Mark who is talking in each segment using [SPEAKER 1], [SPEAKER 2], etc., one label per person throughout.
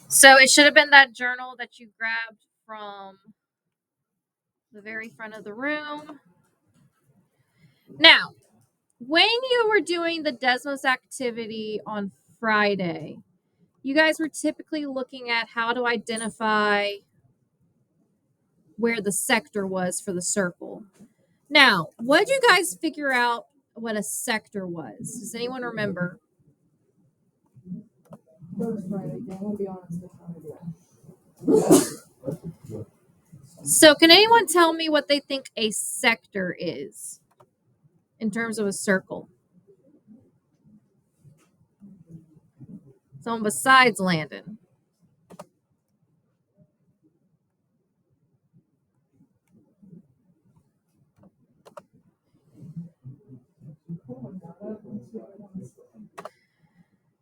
[SPEAKER 1] So it should have been that journal that you grabbed from the very front of the room. Now, when you were doing the Desmos activity on Friday, you guys were typically looking at how to identify where the sector was for the circle. Now, what did you guys figure out what a sector was? Does anyone remember? So, can anyone tell me what they think a sector is in terms of a circle? Someone besides Landon.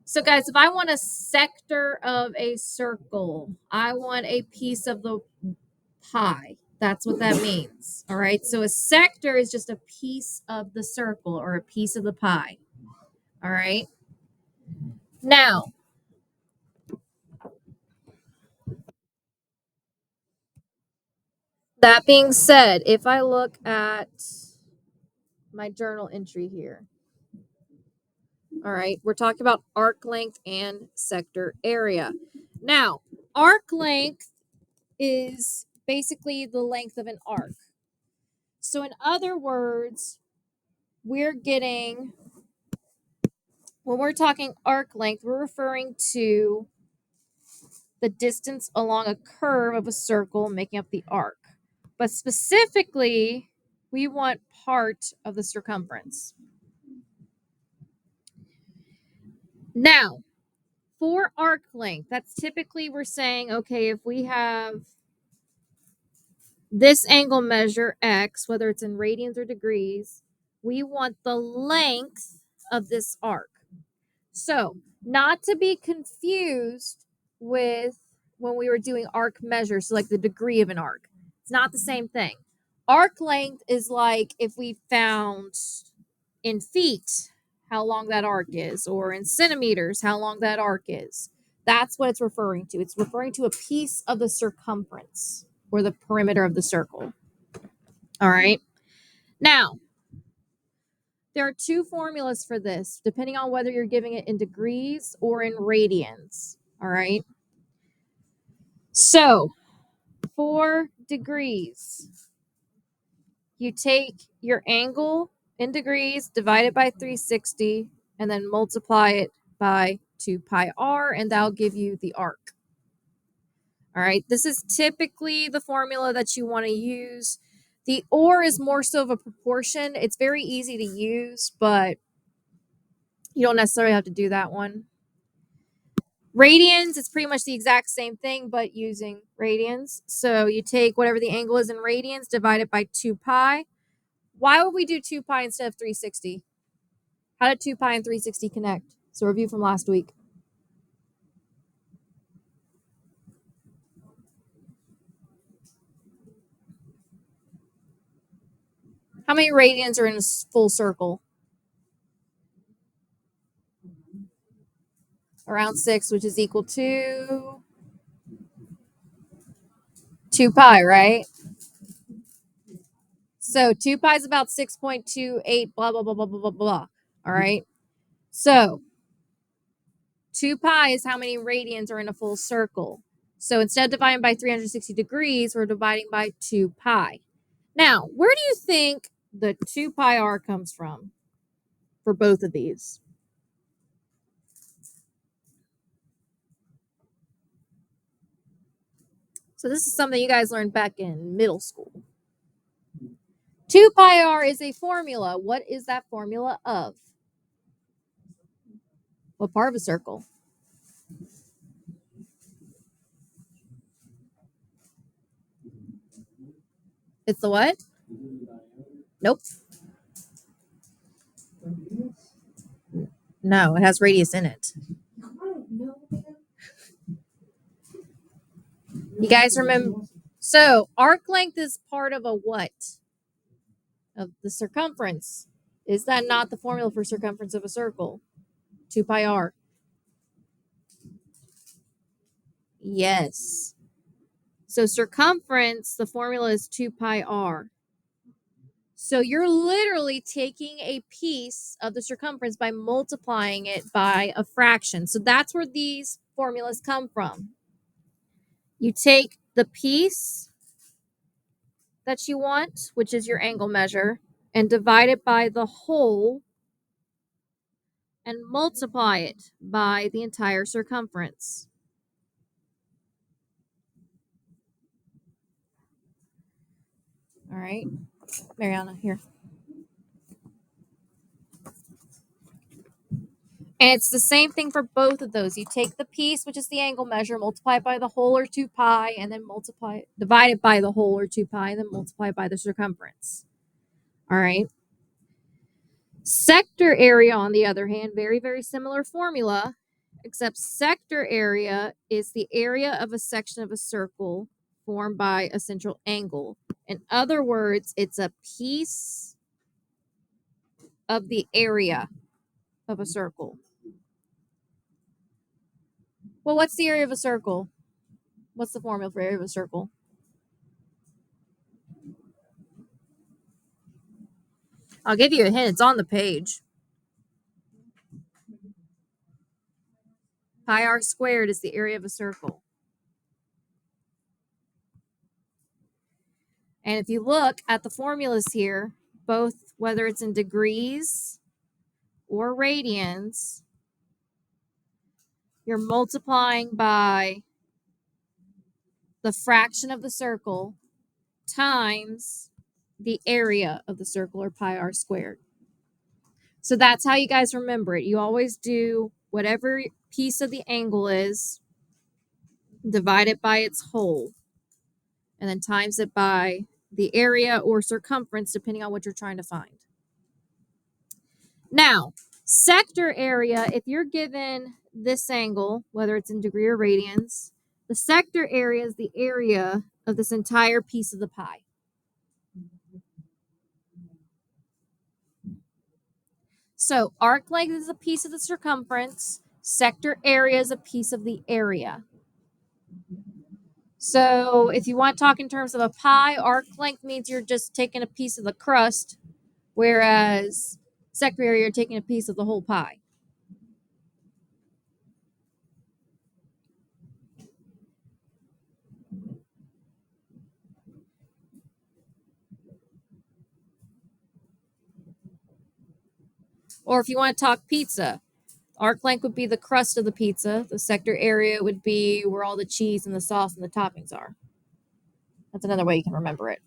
[SPEAKER 1] So, guys, if I want a sector of a circle, I want a piece of the pie. That's what that means. All right. So, a sector is just a piece of the circle or a piece of the pie. All right. Now, that being said, if I look at my journal entry here, all right, we're talking about arc length and sector area. Now, arc length is basically the length of an arc. So, in other words, we're getting, when we're talking arc length, we're referring to the distance along a curve of a circle making up the arc. But specifically, we want part of the circumference. Now, for arc length, that's typically we're saying, okay, if we have this angle measure x, whether it's in radians or degrees, we want the length of this arc. So, not to be confused with when we were doing arc measures, so like the degree of an arc. It's not the same thing. Arc length is like if we found in feet how long that arc is, or in centimeters how long that arc is. That's what it's referring to. It's referring to a piece of the circumference or the perimeter of the circle. All right. Now, there are two formulas for this, depending on whether you're giving it in degrees or in radians. All right. So, for degrees, you take your angle in degrees, divide it by 360, and then multiply it by 2 pi r, and that'll give you the arc. All right. This is typically the formula that you want to use. The or is more so of a proportion. It's very easy to use, but you don't necessarily have to do that one. Radians, it's pretty much the exact same thing, but using radians. So you take whatever the angle is in radians, divide it by 2 pi. Why would we do 2 pi instead of 360? How did 2 pi and 360 connect? So review from last week. How many radians are in a full circle? Around 6, which is equal to 2 pi, right? So 2 pi is about 6.28, blah, blah, blah, blah, blah, blah, blah. All right. So 2 pi is how many radians are in a full circle. So instead of dividing by 360 degrees, we're dividing by 2 pi. Now, where do you think the 2 pi r comes from for both of these? So this is something you guys learned back in middle school. 2 pi r is a formula. What is that formula of? What part of a circle? It's the what? Nope. No, it has radius in it. You guys remember? So arc length is part of a what? Of the circumference. Is that not the formula for circumference of a circle? 2 pi r. Yes. So circumference, the formula is 2 pi r. So you're literally taking a piece of the circumference by multiplying it by a fraction. So that's where these formulas come from. You take the piece that you want, which is your angle measure, and divide it by the whole and multiply it by the entire circumference. All right, Mariana, here. And it's the same thing for both of those. You take the piece, which is the angle measure, multiply it by the whole or 2 pi, and then divide it by the whole or 2 pi, and then multiply it by the circumference. All right. Sector area, on the other hand, very, very similar formula, except sector area is the area of a section of a circle formed by a central angle. In other words, it's a piece of the area of a circle. Well, what's the area of a circle? What's the formula for area of a circle? I'll give you a hint. It's on the page. Pi r squared is the area of a circle. And if you look at the formulas here, both whether it's in degrees or radians, you're multiplying by the fraction of the circle times the area of the circle, or pi r squared. So that's how you guys remember it. You always do whatever piece of the angle is, divide it by its whole, and then times it by the area or circumference, depending on what you're trying to find. Now, sector area, if you're given this angle, whether it's in degree or radians, the sector area is the area of this entire piece of the pie. So arc length is a piece of the circumference, sector area is a piece of the area. So if you want to talk in terms of a pie, arc length means you're just taking a piece of the crust, whereas sector area, you're taking a piece of the whole pie. Or if you want to talk pizza, arc length would be the crust of the pizza. The sector area would be where all the cheese and the sauce and the toppings are. That's another way you can remember it.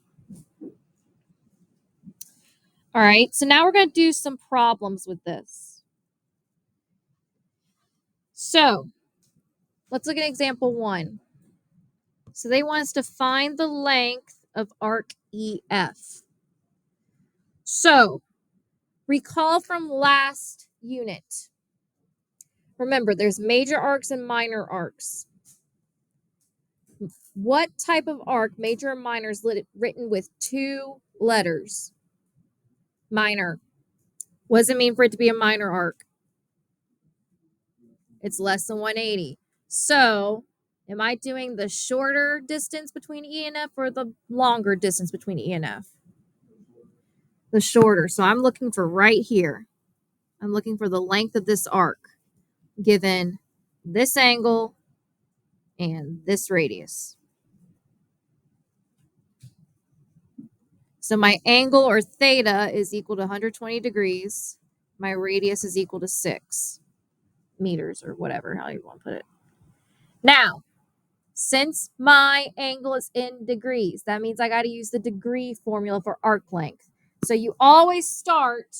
[SPEAKER 1] All right, so now we're going to do some problems with this. So let's look at example 1. So they want us to find the length of arc EF. So recall from last unit. Remember, there's major arcs and minor arcs. What type of arc, major or minor, is written with 2 letters? Minor. What does it mean for it to be a minor arc? It's less than 180. So, am I doing the shorter distance between E and F or the longer distance between E and F? The shorter. So, I'm looking for right here. I'm looking for the length of this arc given this angle and this radius. So my angle, or theta, is equal to 120 degrees. My radius is equal to 6 meters, or whatever, how you want to put it. Now, since my angle is in degrees, that means I got to use the degree formula for arc length. So you always start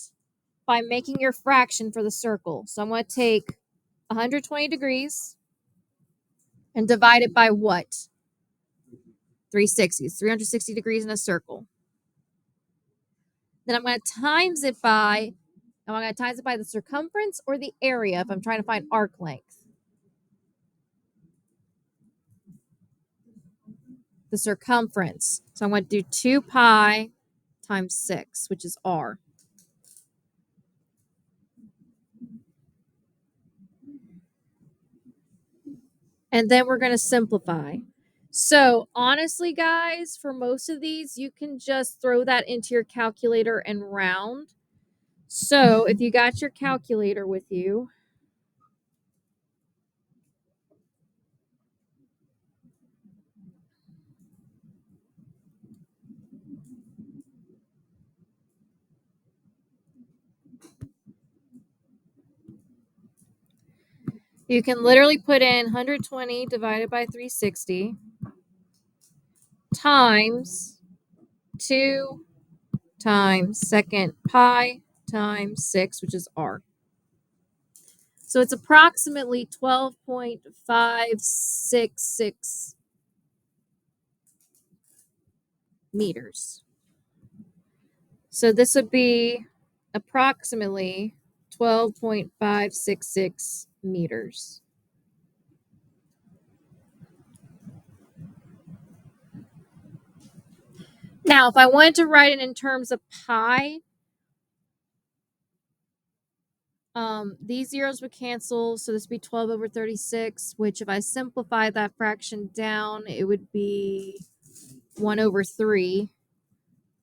[SPEAKER 1] by making your fraction for the circle. So I'm going to take 120 degrees and divide it by what? 360. 360 degrees in a circle. Then I'm going to times it by the circumference or the area if I'm trying to find arc length. The circumference. So I'm going to do 2 pi times 6, which is r. And then we're going to simplify. So honestly, guys, for most of these, you can just throw that into your calculator and round. So if you got your calculator with you, you can literally put in 120 divided by 360 times 2 times second pi times 6, which is r. So it's approximately 12.566 meters. So this would be approximately 12.566 meters. Now, if I wanted to write it in terms of pi, these zeros would cancel, so this would be 12 over 36, which if I simplify that fraction down, it would be 1 over 3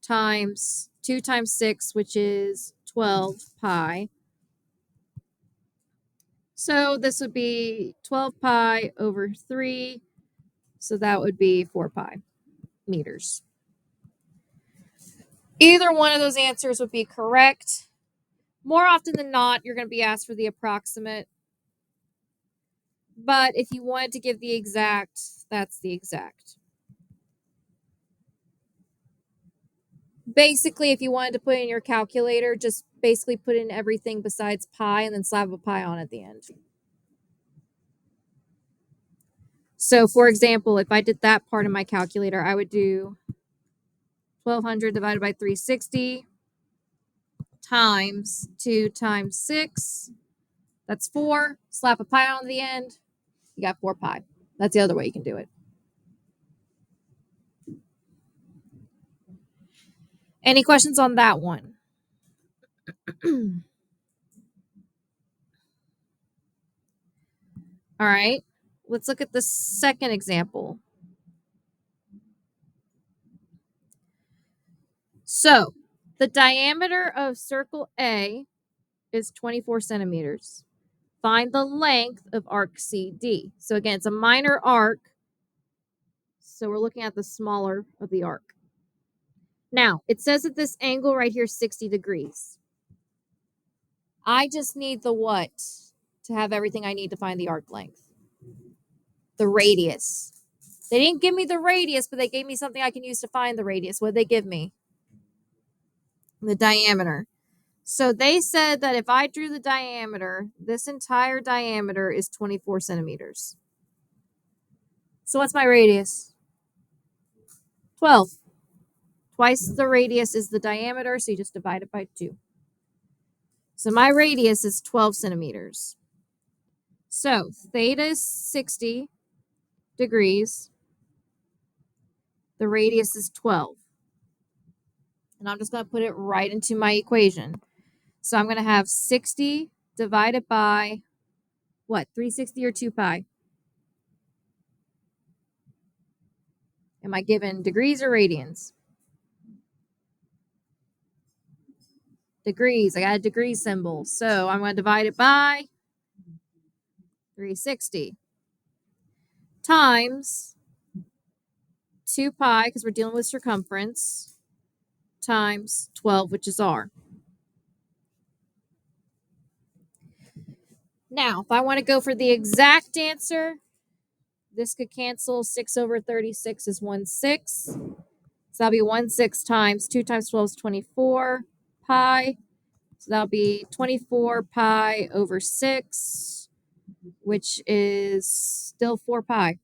[SPEAKER 1] times 2 times 6, which is 12 pi. So this would be 12 pi over 3, so that would be 4 pi meters. Either one of those answers would be correct. More often than not, you're going to be asked for the approximate. But if you wanted to give the exact, that's the exact. Basically, if you wanted to put in your calculator, just basically put in everything besides pi and then slap a pi on at the end. So, for example, if I did that part of my calculator, I would do 1200 divided by 360 times 2 times 6. That's 4. Slap a pi on the end. You got 4 pi. That's the other way you can do it. Any questions on that one? All right. Let's look at the second example. So, the diameter of circle A is 24 centimeters. Find the length of arc CD. So, again, it's a minor arc. So, we're looking at the smaller of the arc. Now, it says that this angle right here is 60 degrees. I just need the what to have everything I need to find the arc length? The radius. They didn't give me the radius, but they gave me something I can use to find the radius. What did they give me? The diameter. So they said that if I drew the diameter, this entire diameter is 24 centimeters. So what's my radius? 12. Twice the radius is the diameter, so you just divide it by 2. So my radius is 12 centimeters. So theta is 60 degrees. The radius is 12. And I'm just going to put it right into my equation. So I'm going to have 60 divided by, what, 360 or 2 pi? Am I given degrees or radians? Degrees. I got a degree symbol. So I'm going to divide it by 360 times 2 pi, because we're dealing with circumference, times 12, which is r. Now, if I want to go for the exact answer, this could cancel. 6 over 36 is 1/6. So that'll be 1/6 times 2 times 12 is 24 pi. So that'll be 24 pi over 6, which is still 4 pi.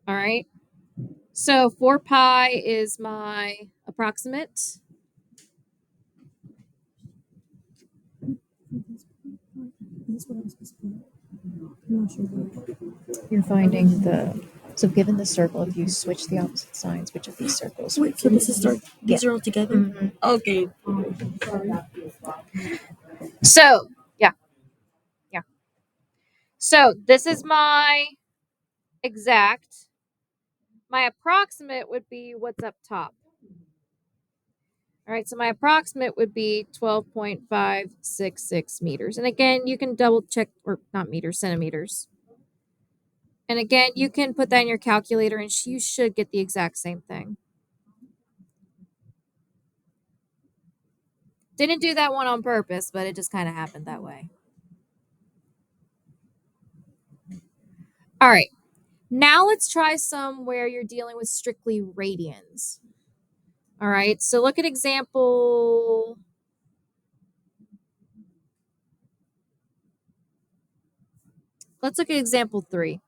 [SPEAKER 1] All right. So 4 pi is my approximate.
[SPEAKER 2] You're finding the, so given the circle, if you switch the opposite signs, which of these circles?
[SPEAKER 3] Wait, so this is these are all together?
[SPEAKER 2] Mm-hmm.
[SPEAKER 3] Okay.
[SPEAKER 1] So, yeah. So this is my exact. My approximate would be what's up top. All right, so my approximate would be 12.566 meters. And again, you can double check, or not meters, centimeters. And again, you can put that in your calculator and you should get the exact same thing. Didn't do that one on purpose, but it just kind of happened that way. All right, now let's try some where you're dealing with strictly radians. All right, so look at example. Let's look at example 3.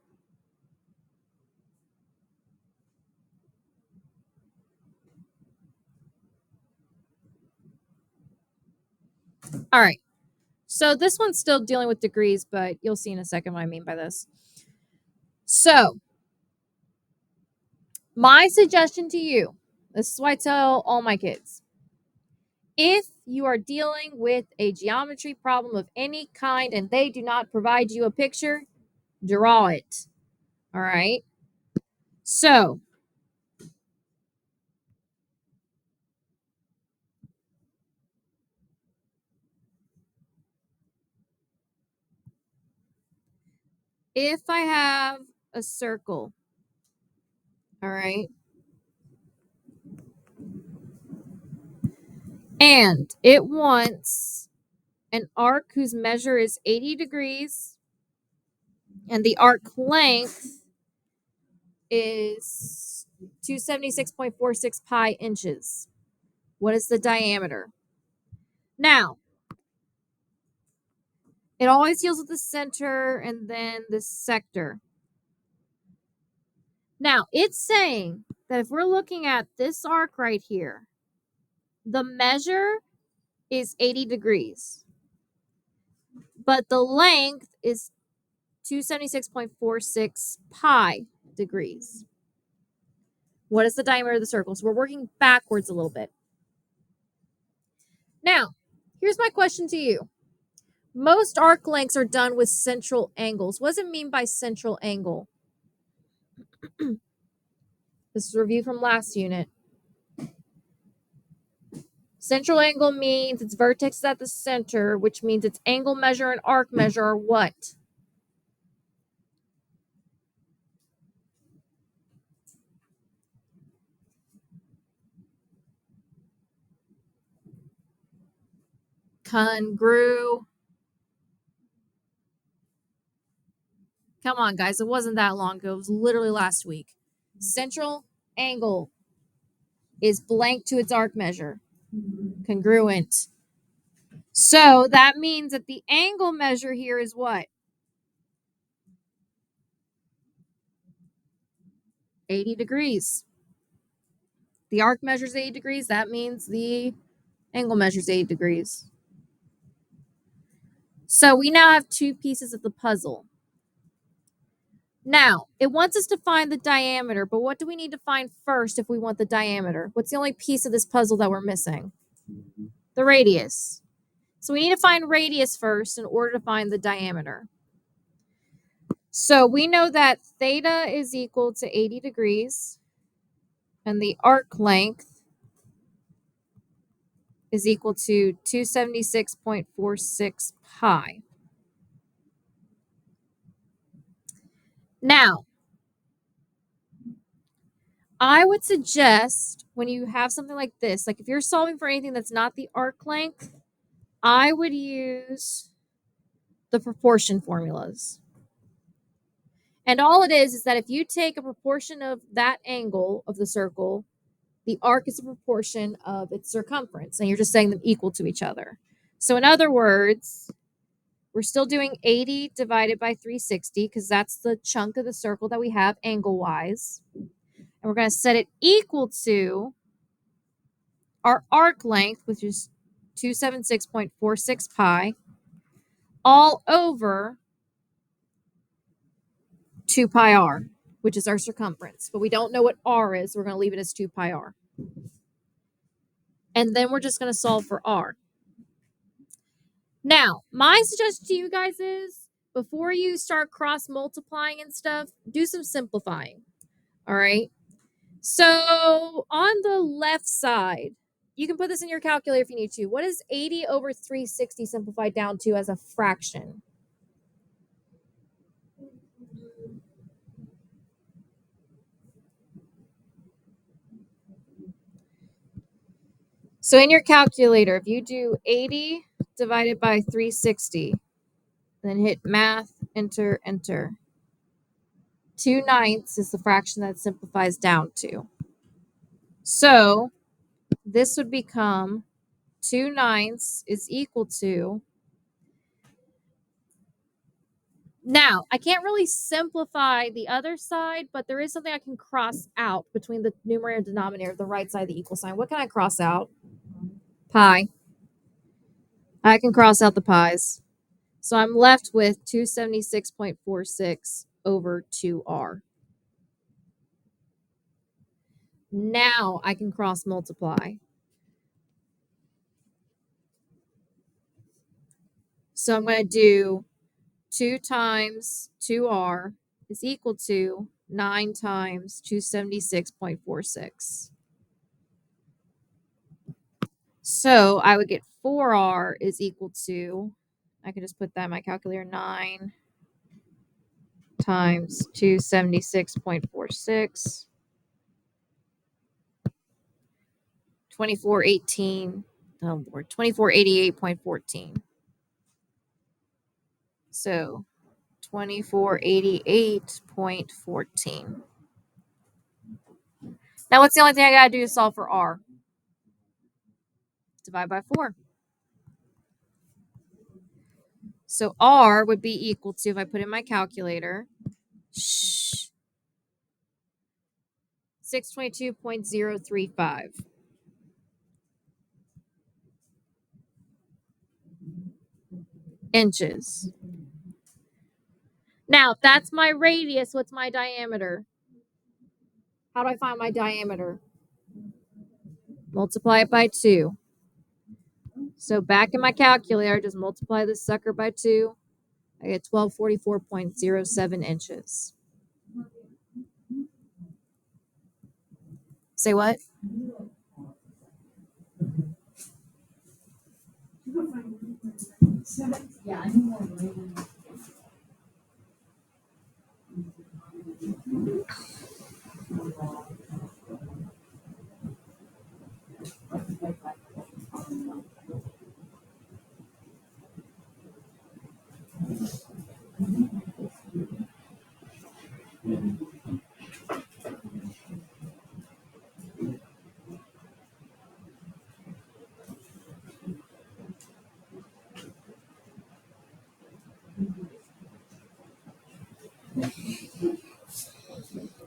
[SPEAKER 1] All right, so this one's still dealing with degrees, but you'll see in a second what I mean by this. So, my suggestion to you, this is what I tell all my kids. If you are dealing with a geometry problem of any kind and they do not provide you a picture, draw it. All right. So, if I have a circle, all right, and it wants an arc whose measure is 80 degrees and the arc length is 276.46 pi inches. What is the diameter? Now, it always deals with the center and then the sector. Now, it's saying that if we're looking at this arc right here, the measure is 80 degrees, but the length is 276.46 pi degrees. What is the diameter of the circle? So we're working backwards a little bit. Now, here's my question to you. Most arc lengths are done with central angles. What does it mean by central angle? This is a review from last unit. Central angle means its vertex is at the center, which means its angle measure and arc measure are what? Congru. Come on, guys. It wasn't that long ago. It was literally last week. Central angle is blank to its arc measure. Congruent. So that means that the angle measure here is what? 80 degrees. The arc measures 80 degrees. That means the angle measures 80 degrees. So we now have two pieces of the puzzle. Now, it wants us to find the diameter, but what do we need to find first if we want the diameter? What's the only piece of this puzzle that we're missing? The radius. So we need to find radius first in order to find the diameter. So we know that theta is equal to 80 degrees, and the arc length is equal to 276.46 pi. Now, I would suggest when you have something like this, like if you're solving for anything that's not the arc length, I would use the proportion formulas. And all it is that if you take a proportion of that angle of the circle, the arc is a proportion of its circumference, and you're just saying them equal to each other. So in other words, we're still doing 80 divided by 360 because that's the chunk of the circle that we have angle-wise. And we're going to set it equal to our arc length, which is 276.46 pi, all over 2 pi r, which is our circumference. But we don't know what r is. So we're going to leave it as 2 pi r. And then we're just going to solve for r. Now, my suggestion to you guys is before you start cross multiplying and stuff, do some simplifying. All right. So on the left side, you can put this in your calculator if you need to. What is 80 over 360 simplified down to as a fraction? So in your calculator, if you do 80 divided by 360, then hit math, enter, enter. 2/9 is the fraction that simplifies down to. So this would become 2/9 is equal to. Now, I can't really simplify the other side, but there is something I can cross out between the numerator and denominator, the right side of the equal sign. What can I cross out? Pi. I can cross out the pi's. So I'm left with 276.46 over 2r. Now I can cross multiply. So I'm going to do 2 times 2r is equal to 9 times 276.46. So I would get 4r is equal to, I can just put that in my calculator, 9 times 276.46, 2418, oh Lord, 2488.14. So 2488.14. Now what's the only thing I gotta do to solve for r? Divide by 4. So r would be equal to, if I put in my calculator, 622.035. Inches. Now, if that's my radius, what's my diameter? How do I find my diameter? Multiply it by 2. So back in my calculator, just multiply this sucker by 2. I get 1244.07 inches. Say what?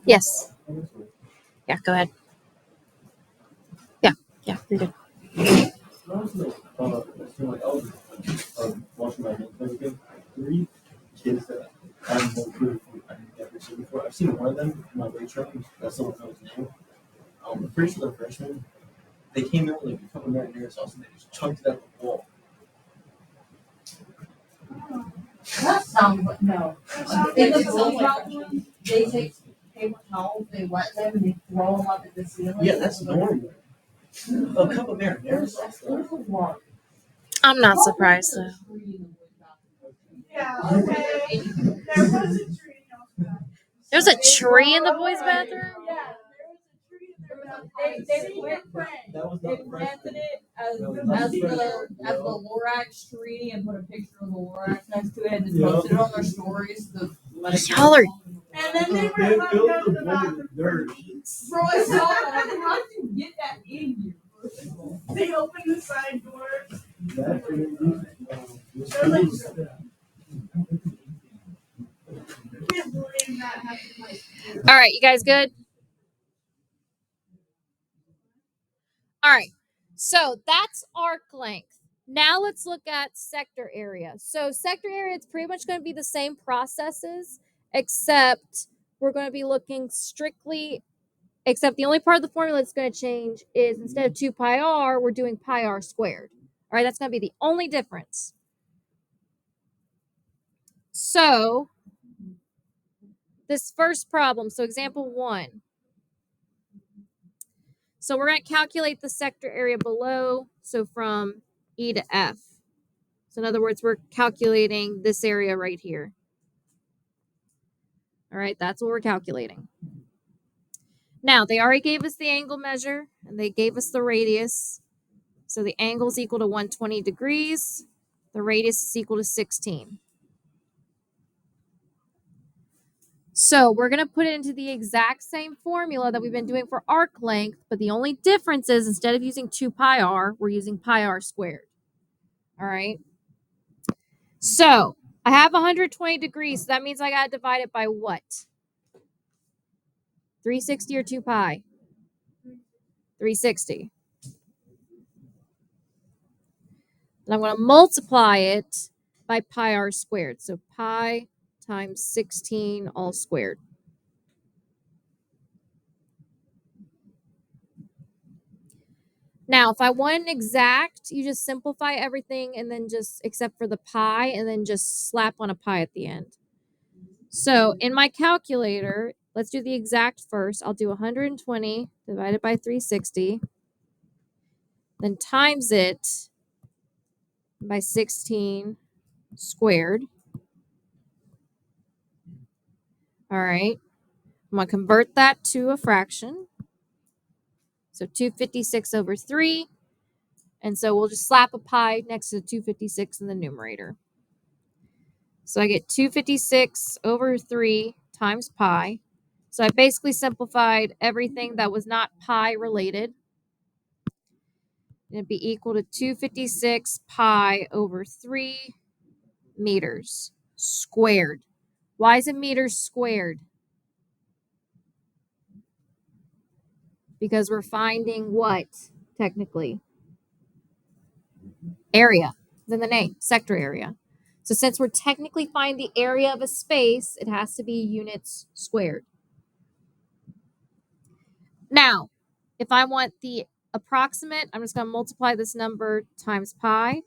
[SPEAKER 1] Yes. Yeah, go ahead. Yeah, you're good.
[SPEAKER 4] Washing my hands and everything. 3 kids that I have no clue I've never seen before. I've seen one of them in my weight training. That's someone knows his name. I'm pretty sure they're freshmen. They came in with like a couple of marinara sauce and they just chunked it at the wall.
[SPEAKER 5] That sounds like no. They just they take paper towels, they wet them, and they throw them up at the ceiling.
[SPEAKER 4] Yeah, that's normal. A cup of marinara sauce. Though.
[SPEAKER 1] I'm not surprised though.
[SPEAKER 5] Yeah, okay. There was a tree.
[SPEAKER 1] There's a tree in the boys' bathroom?
[SPEAKER 5] Yeah, there was a tree in their bathroom. They planted it as the Lorax tree and put a picture of the Lorax next to it and just posted it on their stories.
[SPEAKER 1] Y'all are.
[SPEAKER 5] And then they were about to go to the bathroom. Bro, I saw that. I said, how did you get that in here? They opened the side door.
[SPEAKER 1] All right, you guys good? All right, so that's arc length. Now let's look at sector area. So sector area, it's pretty much going to be the same processes, except we're going to be looking strictly, except the only part of the formula that's going to change is instead of 2 pi r, we're doing pi r squared. All right, that's going to be the only difference. So this first problem, so example 1. So we're going to calculate the sector area below, so from E to F. So in other words, we're calculating this area right here. All right, that's what we're calculating. Now, they already gave us the angle measure, and they gave us the radius. So the angle is equal to 120 degrees. The radius is equal to 16. So we're going to put it into the exact same formula that we've been doing for arc length, but the only difference is instead of using 2 pi r, we're using pi r squared. All right. So I have 120 degrees, so that means I got to divide it by what? 360 or 2 pi? 360. And I'm going to multiply it by pi r squared. So pi times 16 all squared. Now, if I want an exact, you just simplify everything and then just, except for the pi, and then just slap on a pi at the end. So in my calculator, let's do the exact first. I'll do 120 divided by 360, then times it by 16 squared. All right. I'm going to convert that to a fraction. So 256 over 3. And so we'll just slap a pi next to 256 in the numerator. So I get 256 over 3 times pi. So I basically simplified everything that was not pi related. And it'd be equal to 256 pi over 3 meters squared. Why is it meters squared? Because we're finding what, technically? Area. It's in the name, sector area. So since we're technically finding the area of a space, it has to be units squared. Now, if I want the approximate, I'm just going to multiply this number times pi.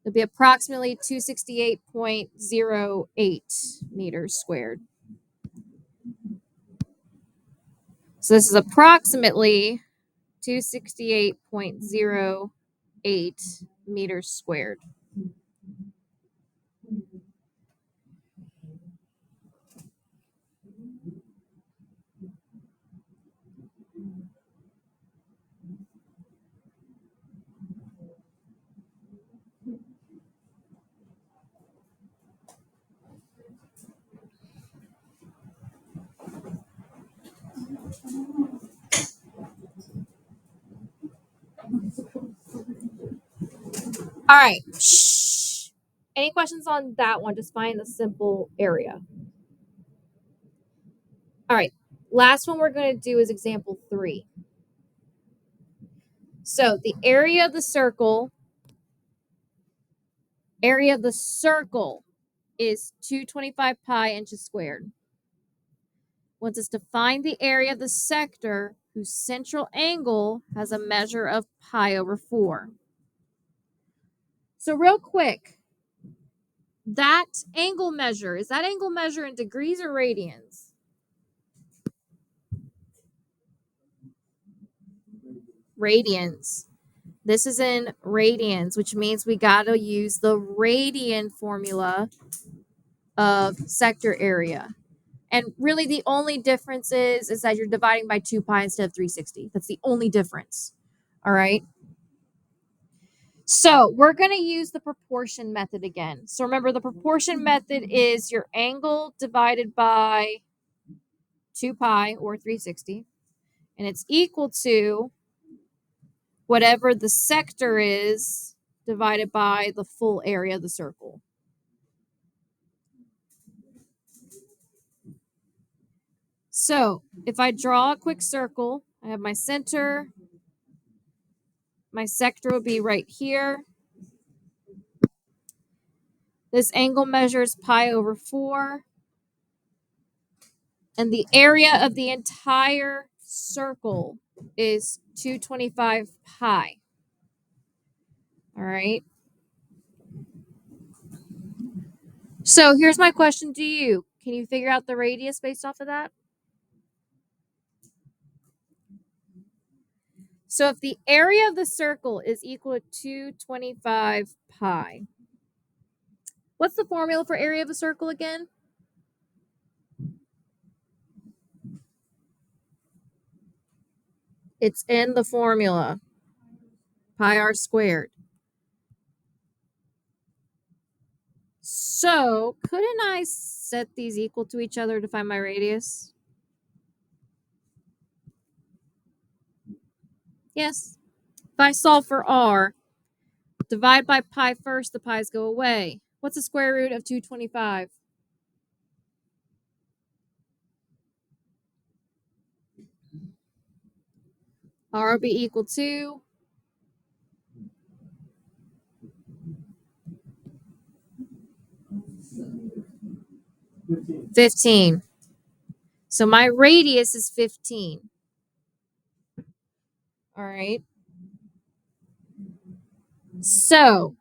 [SPEAKER 1] It'll be approximately 268.08 meters squared. So this is approximately 268.08 meters squared. All right. Shh. Any questions on that one? Just find the simple area. All right. Last one we're going to do is example 3. So the area of the circle is 225 pi inches squared. Wants us to find the area of the sector whose central angle has a measure of pi over 4. So real quick, that angle measure, is that angle measure in degrees or radians? Radians. This is in radians, which means we got to use the radian formula of sector area. And really the only difference is that you're dividing by 2 pi instead of 360. That's the only difference. All right. So we're going to use the proportion method again. So remember, the proportion method is your angle divided by 2 pi or 360. And it's equal to whatever the sector is divided by the full area of the circle. So if I draw a quick circle, I have my center. My sector will be right here. This angle measures pi over 4. And the area of the entire circle is 225 pi. All right. So here's my question to you. Can you figure out the radius based off of that? So if the area of the circle is equal to 225 pi, what's the formula for area of a circle again? It's in the formula. Pi r squared. So couldn't I set these equal to each other to find my radius? Yes. If I solve for r, divide by pi first, the pi's go away. What's the square root of 225? R will be equal to 15. So my radius is 15. All right. So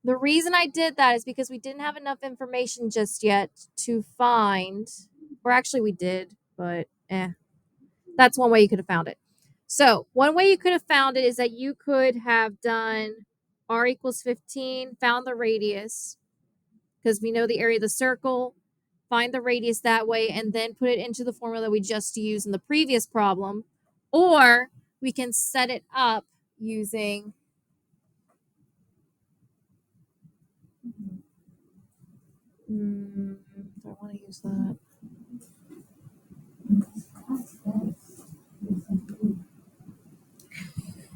[SPEAKER 1] the reason I did that is because we didn't have enough information just yet to find, or actually we did, but that's one way you could have found it. So one way you could have found it is that you could have done r equals 15, found the radius, because we know the area of the circle, find the radius that way, and then put it into the formula we just used in the previous problem. Or we can set it up using do I want to use that?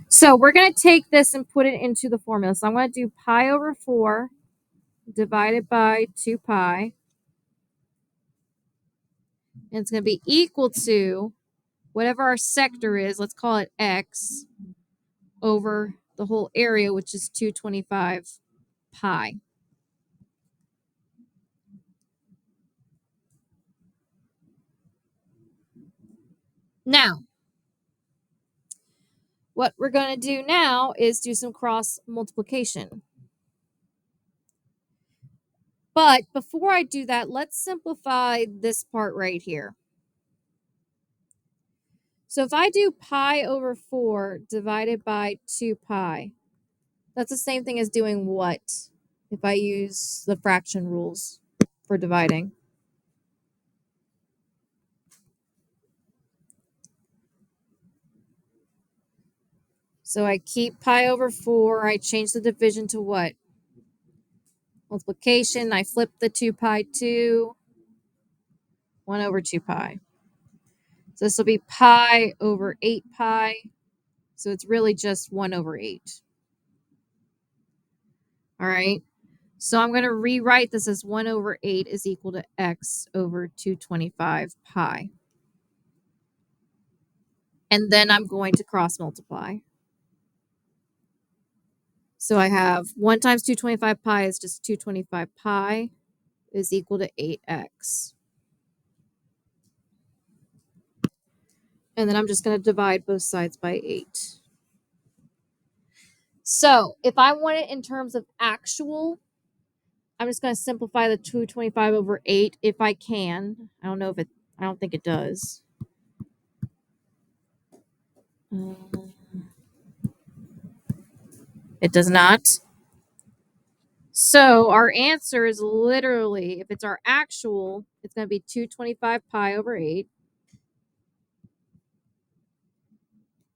[SPEAKER 1] So we're going to take this and put it into the formula. So I'm going to do pi over 4 divided by 2 pi. And it's going to be equal to whatever our sector is, let's call it x, over the whole area, which is 225 pi. Now, what we're going to do now is do some cross multiplication. But before I do that, let's simplify this part right here. So if I do pi over 4 divided by 2 pi, that's the same thing as doing what if I use the fraction rules for dividing? So I keep pi over 4. I change the division to what? Multiplication. I flip the 2 pi to 1 over 2 pi. So this will be pi over 8 pi. So it's really just 1 over 8. All right. So I'm going to rewrite this as 1 over 8 is equal to x over 225 pi. And then I'm going to cross multiply. So I have 1 times 225 pi is just 225 pi is equal to 8x. And then I'm just going to divide both sides by 8. So if I want it in terms of actual, I'm just going to simplify the 225 over 8 if I can. I don't think it does. It does not. So our answer is literally, if it's our actual, it's going to be 225 pi over 8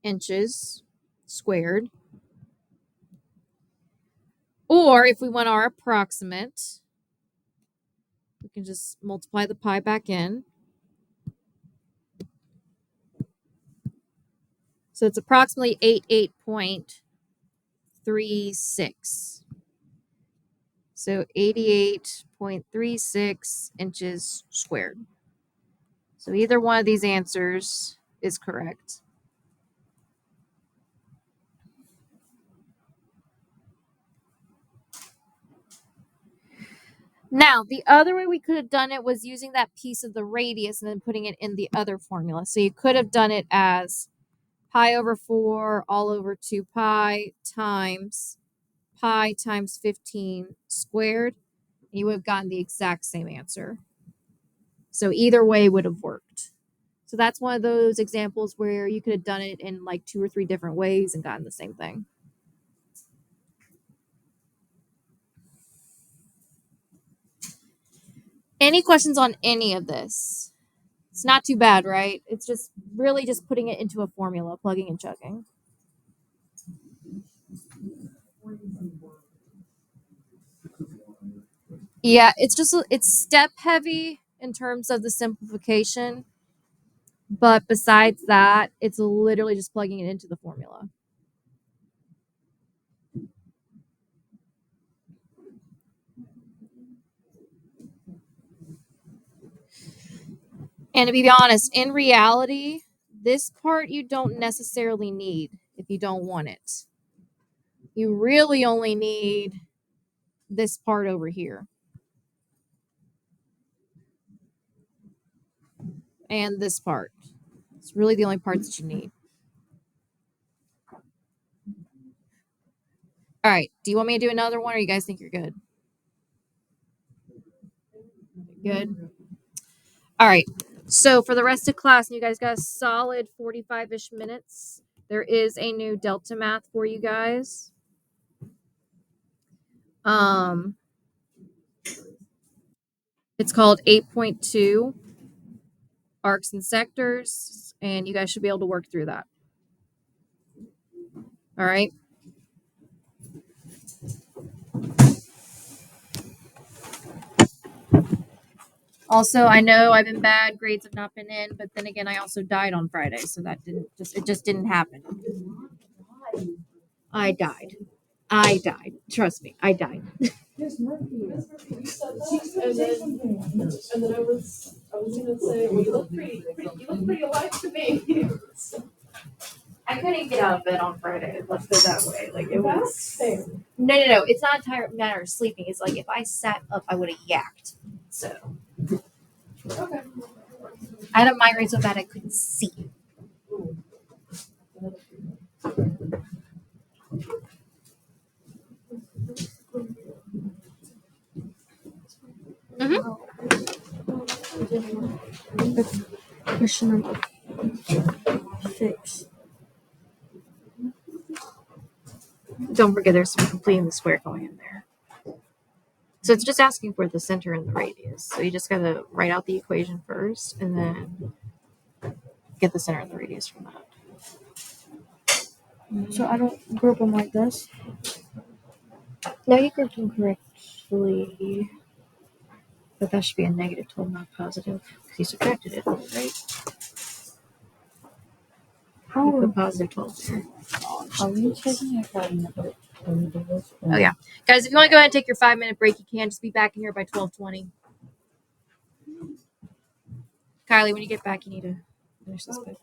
[SPEAKER 1] inches squared. Or if we want our approximate, we can just multiply the pi back in. So it's approximately 88.36. So 88.36 inches squared. So either one of these answers is correct. Now, the other way we could have done it was using that piece of the radius and then putting it in the other formula. So you could have done it as pi over 4 all over 2 pi times 15 squared. You would have gotten the exact same answer. So either way would have worked. So that's one of those examples where you could have done it in like 2 or 3 different ways and gotten the same thing. Any questions on any of this? It's not too bad, right? It's just really just putting it into a formula, plugging and chugging. Yeah, it's step heavy in terms of the simplification, but besides that, it's literally just plugging it into the formula. And to be honest, in reality, this part you don't necessarily need if you don't want it. You really only need this part over here. And this part. It's really the only parts that you need. All right. Do you want me to do another one or you guys think you're good? Good. All right. So for the rest of class, you guys got a solid 45-ish minutes. There is a new Delta math for you guys. It's called 8.2 arcs and sectors, and you guys should be able to work through that. All right. Also, I know I've been bad, grades have not been in, but then again, I also died on Friday, so that it just didn't happen. I died. Trust me, I died.
[SPEAKER 5] Miss Murphy, you said that, and then I was gonna say, well, you look pretty alive to me.
[SPEAKER 1] I couldn't get out of bed on Friday. Let's go that way. Like it
[SPEAKER 5] That's
[SPEAKER 1] was.
[SPEAKER 5] fair.
[SPEAKER 1] No. It's not a matter of sleeping. It's like if I sat up, I would have yacked. So
[SPEAKER 5] Okay.
[SPEAKER 1] I had a migraine so bad I couldn't see.
[SPEAKER 3] Question number 6.
[SPEAKER 1] Don't forget, there's some completing the square going in there. So it's just asking for the center and the radius. So you just gotta write out the equation first, and then get the center and the radius from that.
[SPEAKER 3] So I don't group them like this.
[SPEAKER 1] No, you grouped them correctly. But that should be a negative 12, not positive, because you subtracted it, right? You put positive 12 there.
[SPEAKER 2] Are we taking a 5-minute break when we do this?
[SPEAKER 1] Oh, yeah. Guys, if you want to go ahead and take your 5-minute break, you can. Just be back in here by 12:20. Kylie, when you get back, you need to finish this book.